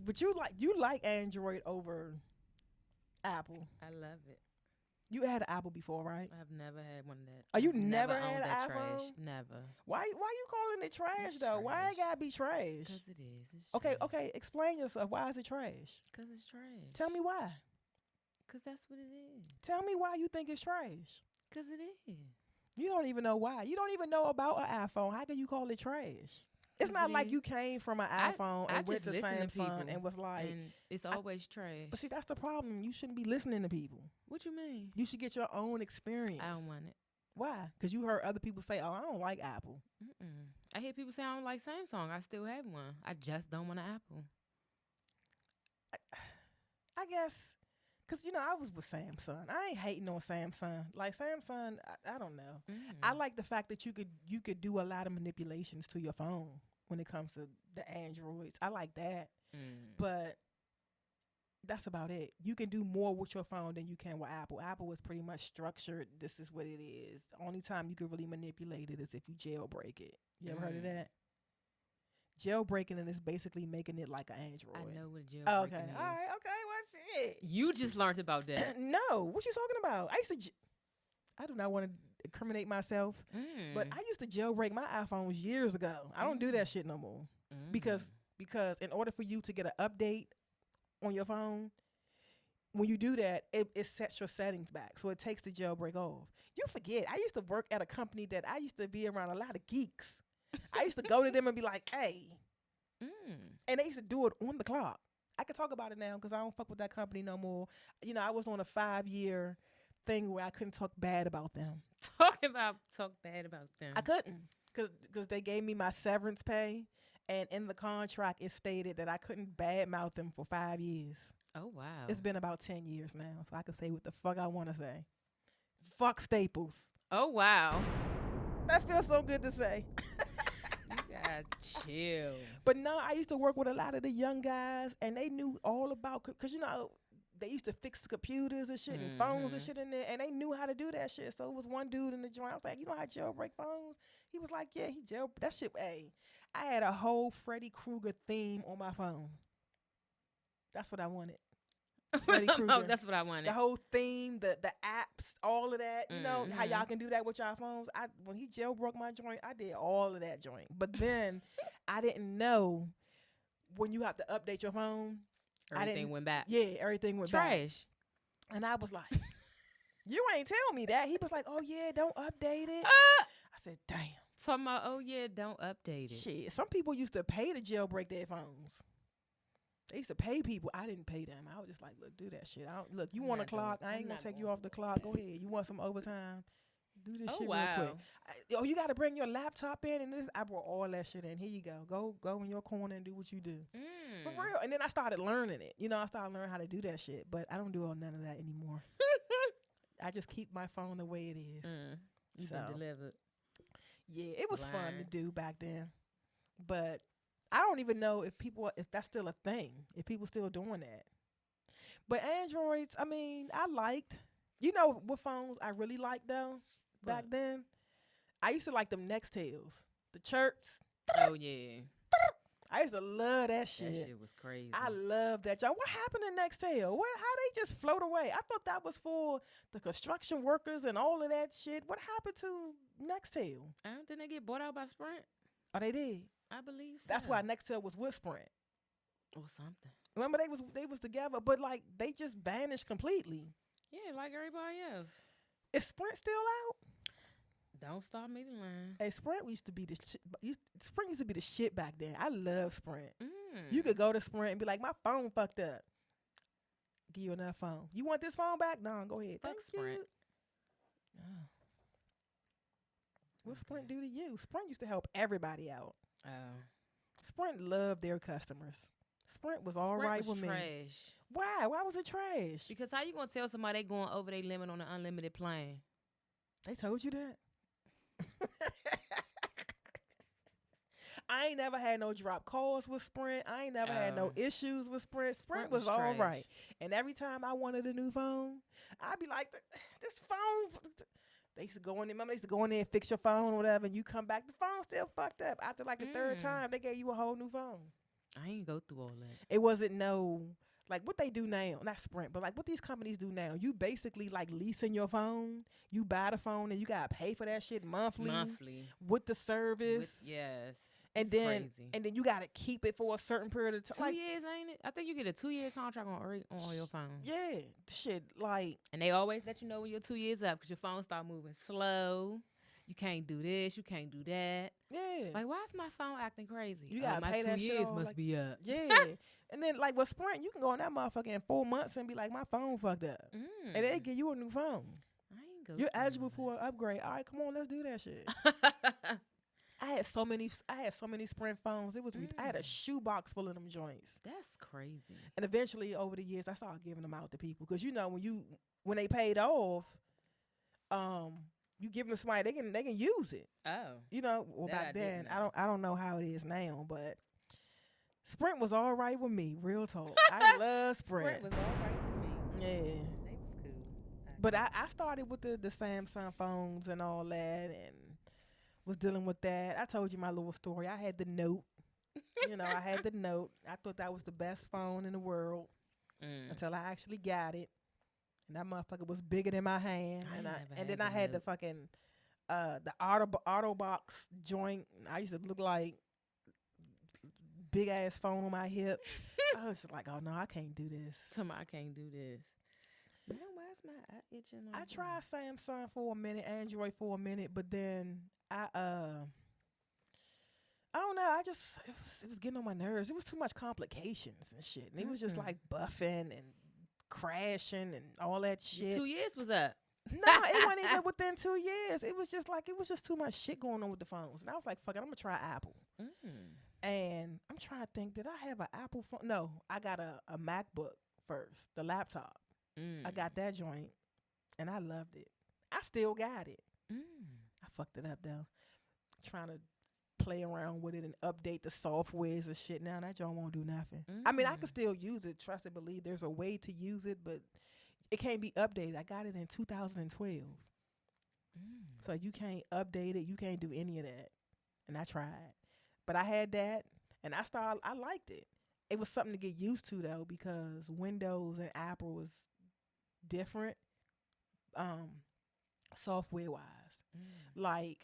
But you like Android over Apple. I love it. You had an Apple before, right? I've never had one of that. Oh, you I've never owned had an that iPhone? trash. Never. Why you calling it trash It's though? Why it trash. gotta be trash? Cause it is. It's Okay, trash. okay. Explain yourself. Why is it trash? Cause it's trash. Tell me why. Cause that's what it is. Tell me why you think it's trash. Cause it is. You don't even know why. You don't even know about an iPhone. How can you call it trash? It's 'Cause not it like is. you came from an I iPhone I and went just to listen to Samsung people, and was like, and it's I- always trash. but see, that's the problem. You shouldn't be listening to people. What you mean? You should get your own experience. I don't want it. Why? Because you heard other people say, "Oh, I don't like Apple." Mm-mm. I hear people say I don't like Samsung. I still have one. I just don't want an Apple. I guess, because I was with Samsung. I ain't hating on Samsung. Like Samsung, I don't know. I like the fact that you could do a lot of manipulations to your phone when it comes to the Androids. I like that, but that's about it. You can do more with your phone than you can with Apple. Apple is pretty much structured. This is what it is. The only time you can really manipulate it is if you jailbreak it. You ever heard of that? Jailbreaking it is basically making it like an Android. I know what jailbreaking Okay. is. All right. Okay. What's it? You just learned about that. No. What you talking about? I do not want to incriminate myself, but I used to jailbreak my iPhones years ago. I don't do that shit no more because in order for you to get an update on your phone, when you do that, it sets your settings back. So it takes the jailbreak off. You forget, I used to work at a company that I used to be around a lot of geeks. I used to go to them and be like, hey. And they used to do it on the clock. I can talk about it now because I don't fuck with that company no more. I was on a 5-year thing where I couldn't talk bad about them. Talk bad about them. I couldn't because they gave me my severance pay. And in the contract, it stated that I couldn't badmouth them for 5 years. Oh, wow. It's been about 10 years now, so I can say what the fuck I want to say. Fuck Staples. Oh, wow. That feels so good to say. You gotta chill. But no, I used to work with a lot of the young guys, and they knew all about, because, they used to fix the computers and shit and phones and shit in there, and they knew how to do that shit. So it was one dude in the joint. I was like, you know how to jailbreak phones? He was like, yeah, he jailbreak. That shit, hey. I had a whole Freddy Krueger theme on my phone. That's what I wanted. Freddy Krueger. That's what I wanted. The whole theme, the apps, all of that. You know how y'all can do that with y'all phones. When he jailbroke my joint, I did all of that joint. But then I didn't know when you have to update your phone. Everything went back. Yeah, everything went back. Trash. And I was like, you ain't tell me that. He was like, oh yeah, don't update it. I said, damn. Talking about, oh yeah, don't update it. Shit, some people used to pay to jailbreak their phones. They used to pay people. I didn't pay them. I was just like, look, do that shit. Look, you want a clock? I ain't gonna take you off the clock. Go ahead. You want some overtime? Do this shit real quick. You got to bring your laptop in, and this. I brought all that shit in. Here you go. Go in your corner and do what you do. For real. And then I started learning it. I started learning how to do that shit. But I don't do none of that anymore. I just keep my phone the way it is. You've been delivered. Yeah, it was fun to do back then. But I don't even know if that's still a thing, if people still doing that. But Androids, I mean, I liked. You know what phones I really liked though back then? I used to like them Nextels, the chirps. Oh yeah. I used to love that shit. That shit was crazy. I love that, y'all. What happened to Nextel? How they just float away? I thought that was for the construction workers and all of that shit. What happened to Nextel? I don't think they get bought out by Sprint. Oh, they did. I believe so. That's why Nextel was with Sprint. Or something. Remember they was together, but like they just vanished completely. Yeah, like everybody else. Is Sprint still out? Don't stop me the line. Hey, Sprint used to be Sprint used to be the shit back then. I love Sprint. You could go to Sprint and be like, my phone fucked up. Give you another phone. You want this phone back? No, go ahead. Fuck Thank Sprint. you. Oh. What Sprint do to you? Sprint used to help everybody out. Oh. Sprint loved their customers. Sprint was all right with me. Trash. Why? Why was it trash? Because how you gonna tell somebody they going over their limit on an unlimited plan? They told you that? I ain't never had no drop calls with Sprint. I ain't never had no issues with Sprint. Sprint was all trash. right. And every time I wanted a new phone, I'd be like, this phone. They used to go in there. Remember, they used to go in there and fix your phone or whatever, and you come back, the phone still fucked up. After like the third time, they gave you a whole new phone. I ain't go through all that. It wasn't no like what they do now, not Sprint, but like what these companies do now. You basically like leasing your phone. You buy the phone and you gotta pay for that shit Monthly. with the service. Yes. And It's then crazy. you gotta keep it for a certain period of time. 2 years, ain't it? I think you get a 2-year contract on your phone. Yeah, shit. Like, And they always let you know when your 2 years up because your phone start moving slow. You can't do this. You can't do that. yeah, Like, why is my phone acting crazy? you gotta my pay 2 that shit years off, must like, be up. yeah. And then like with Sprint, you can go on that motherfucker in 4 months and be like, my phone fucked up, and they give you a new phone. I ain't go. You're through eligible all for an upgrade. All right, come on, let's do that shit. that. I had so many Sprint phones. It was I had a shoebox full of them joints. That's crazy. And eventually, over the years, I started giving them out to people because you know when they paid off, you give them to somebody they can use it. Oh, You know, well That I back didn't then know. I don't know how it is now, but Sprint was all right with me. Real talk, I love Sprint. Sprint was all right with me. Yeah, They was cool. but I started with the Samsung phones and all that, and was dealing with that. I told you my little story. I had the Note. You know, I had the Note. I thought that was the best phone in the world until I actually got it, and that motherfucker was bigger than my hand. I And ain't never and then had I the had the Note. fucking the auto box joint. I used to look like big ass phone on my hip. I was just like, oh no, I can't do this. Somebody I can't do this. Man, why's my eye itching? I tried Samsung for a minute, Android for a minute, but then I don't know. It was getting on my nerves. It was too much complications and shit. And it was just like buffing and crashing and all that shit. 2 years was up. No, it wasn't even within 2 years. It was just too much shit going on with the phones. And I was like, fuck it, I'm gonna try Apple. And I'm trying to think, did I have an Apple phone? No, I got a MacBook first, the laptop. I got that joint and I loved it. I still got it. I fucked it up though. Trying to play around with it and update the softwares and shit. Now that joint won't do nothing. I mean, I can still use it. Trust and believe. There's a way to use it, but it can't be updated. I got it in 2012. So you can't update it. You can't do any of that. And I tried. But I had that and I liked it. It was something to get used to though, because Windows and Apple was different software wise. Like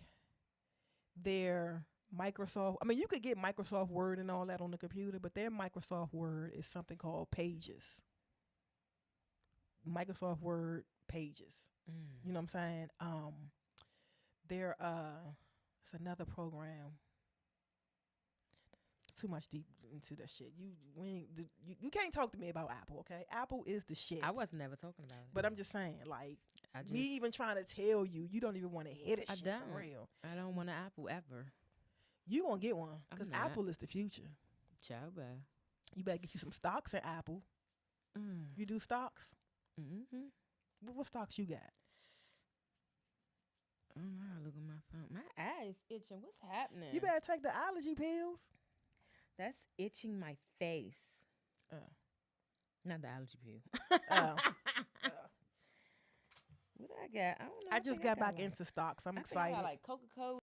their Microsoft, I mean, you could get Microsoft Word and all that on the computer, but their Microsoft Word is something called Pages. Microsoft Word Pages. You know what I'm saying? There it's another program. Too much deep into that shit. You can't talk to me about Apple, okay? Apple is the shit. I was never talking about it. But I'm just saying, like, me even trying to tell you, you don't even want to hear this shit don't. for real. I don't want an Apple ever. You gonna get one because I'm not. Apple is the future. Ciao, bye. You better get you some stocks in Apple. You do stocks? What stocks you got? I don't know how to look at my phone. My eye is itching. What's happening? You better take the allergy pills. That's itching my face. Oh. Not the allergy pill. Oh. What I got? I don't know. I just got back like, into stocks. I'm I excited. think I got like Coca-Cola.